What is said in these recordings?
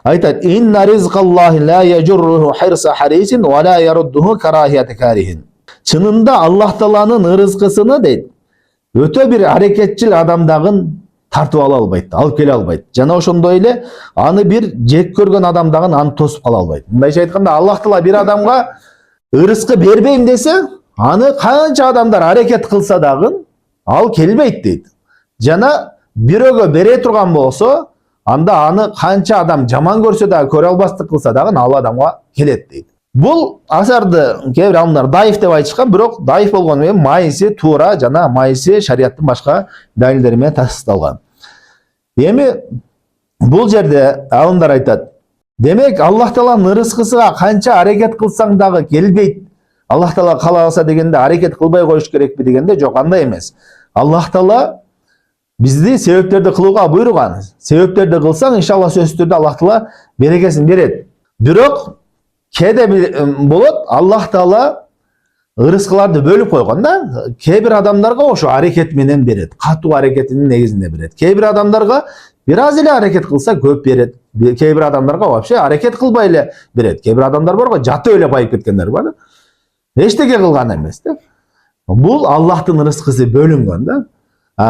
Aytat inna rizqallahi la yajurruhu hirsa harisin ve la yarudduhu karahiyati karihin. Çınında Allah Taala'nın rızkısını deydi. Öte bir hareketçil adamdagın tartып ала албайт, алып келе албайт. Жана ошондой эле аны bir жек көргөн адамдагын аны тосуп кала албайт. Мындайча айтканда Аллах Таала bir адамга ырыскы бербейм десе, аны канча адамдар аракет кылса дагы ал келбейт дейт. Жана бирөөгө бере турган болсо, анда аны канча адам жаман көрсө дагы, көрө албастык кылса дагы ал адамга келет дейт. Бул асарды кээ бир аалымдар даиф деп айтышкан, бирок даиф болгону менен майысы туура жана майысы шарияттын башка далилдери менен тасталган. Эми бул жерде аалымдар айтат. Демек Аллах Тааланын рызкысына канча аракет кылсаң дагы келбейт. Аллах Таала кааласа дегенде аракет кылбай коюш керекпи дегенде жок, андай эмес. Аллах Таала бизди себептерди кылууга буйруган. Себептерди кылсаң, иншалла сөзсүз түрдө Аллах Таала берекесин берет. Бирок кээде болот, Аллах Таала ырыскыларды бөлүп койгон да. Кээ бир адамдарга ошо аракет менен берет, катуу аракетинин негизинде берет. Кээ бир адамдарга бир аз эле аракет кылса көп берет. Кээ бир адамдарга вообще аракет кылбай эле берет. Кээ бир адамдар бар го, жатып эле байып кеткендер бар. Эчтеке кылган эмес да. Бул Аллахтын рызкысы бөлүнгөн да.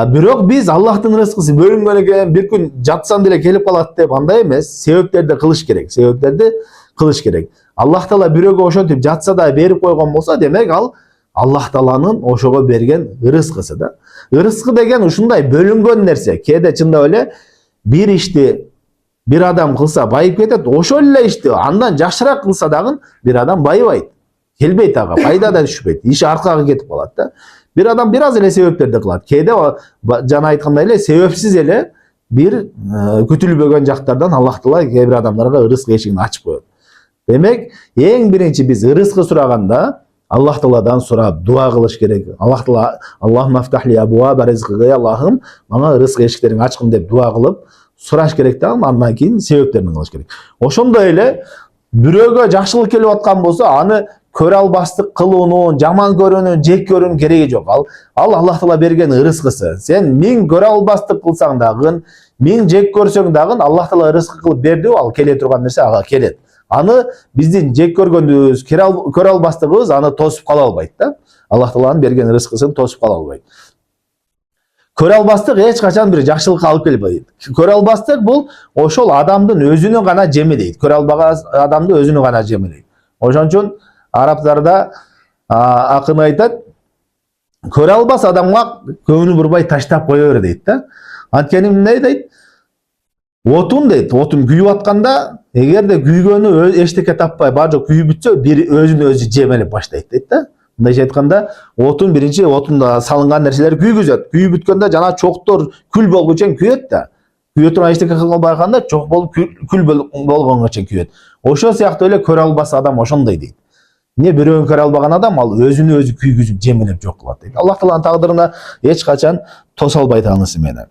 Бирок биз Аллахтын рызкысы бөлүнгөн экен, бир күн жатсам деле келип калат деп андай эмес. Себептерди кылыш керек. Себептерди кылыш керек. Аллах Таала бирөөгө ошентип жатса да берип койгон болсо, демек ал Аллах Тааланын ошого берген рызкысы да. Рызкы деген ушундай бөлүнгөн нерсе. Кээде чындап эле бир ишти бир адам кылса байып кетет, ошол эле ишти андан жакшыраак кылса дагы бир адам байыбайт. Келбейт ага, пайда да түшпөйт. Иш аркага кетип калат да. Бир адам бир аз эле себептерди кылат. Кээде жана айткандай эле себепсиз эле бир күтүлбөгөн жактардан Аллах Таала кээ бир адамдарга рызык эшигин ачып коет. Демек, эң биринчи биз рызкы сураганда Аллах Тааладан сурап дуа кылыш керек. Аллах Таала Аллахумма фтахли абуаба ризқи, Аллахым мага рызык эшиктерин ачкын деп дуа кылып сураш керек да, андан кийин себептерин кылыш керек. Ошондой эле бирөөгө жакшылык келип аткан болсо, аны көрө албастык кылуунун, жаман көрүүнүн, жек көрүүнүн кереги жок. Ал Аллах Таала берген рызкысы. Сен 1000 көрө албастык кылсаң дагы, 1000 жек көрсөң дагы Аллах Таала рызкы кылып берди, ал келе турган нерсе ага келет. Аны биздин жек көргөнүбүз, көрө албастыгыбыз аны тосуп кала албайт да. Аллах Тааланын берген рызкысын тосуп кала албайт. Көрө албастык эч качан бир жакшылыкка алып келбейт. Көрө албастык бул ошол адамдын өзүнү гана жемелейт. Көрө албаган адамды өзүнү гана жемелейт. Ошон үчүн арабтарда акын айтат, көрө албас адамга көңүлү бурбай таштап кое бер дейт да. Анткени эмне дейт? Отун дейт, отун күйүп атканда, эгерде күйгөнү эчтеке таппай баары жок күйүп бүтсө, бир өзүн өзү жемелеп баштайт дейт да. Мындайча айтканда, отун биринчи отунда салынган нерселер күйгүзөт. Күйүп бүткөндө жана чоктор күл болгон чейин күйөт да. Күйө турган эчтеке кылбай калганда чок болуп күл болгонго чейин күйөт. Ошол сыяктуу эле көрө албас адам ошондой дейт. Не бирөөгөн көрө албаган адам ал өзүнө өзү күйгүзүп жемелеп жок кылат дейт. Аллах Тааланын тагдырына эч качан тоса албайт анысы менен.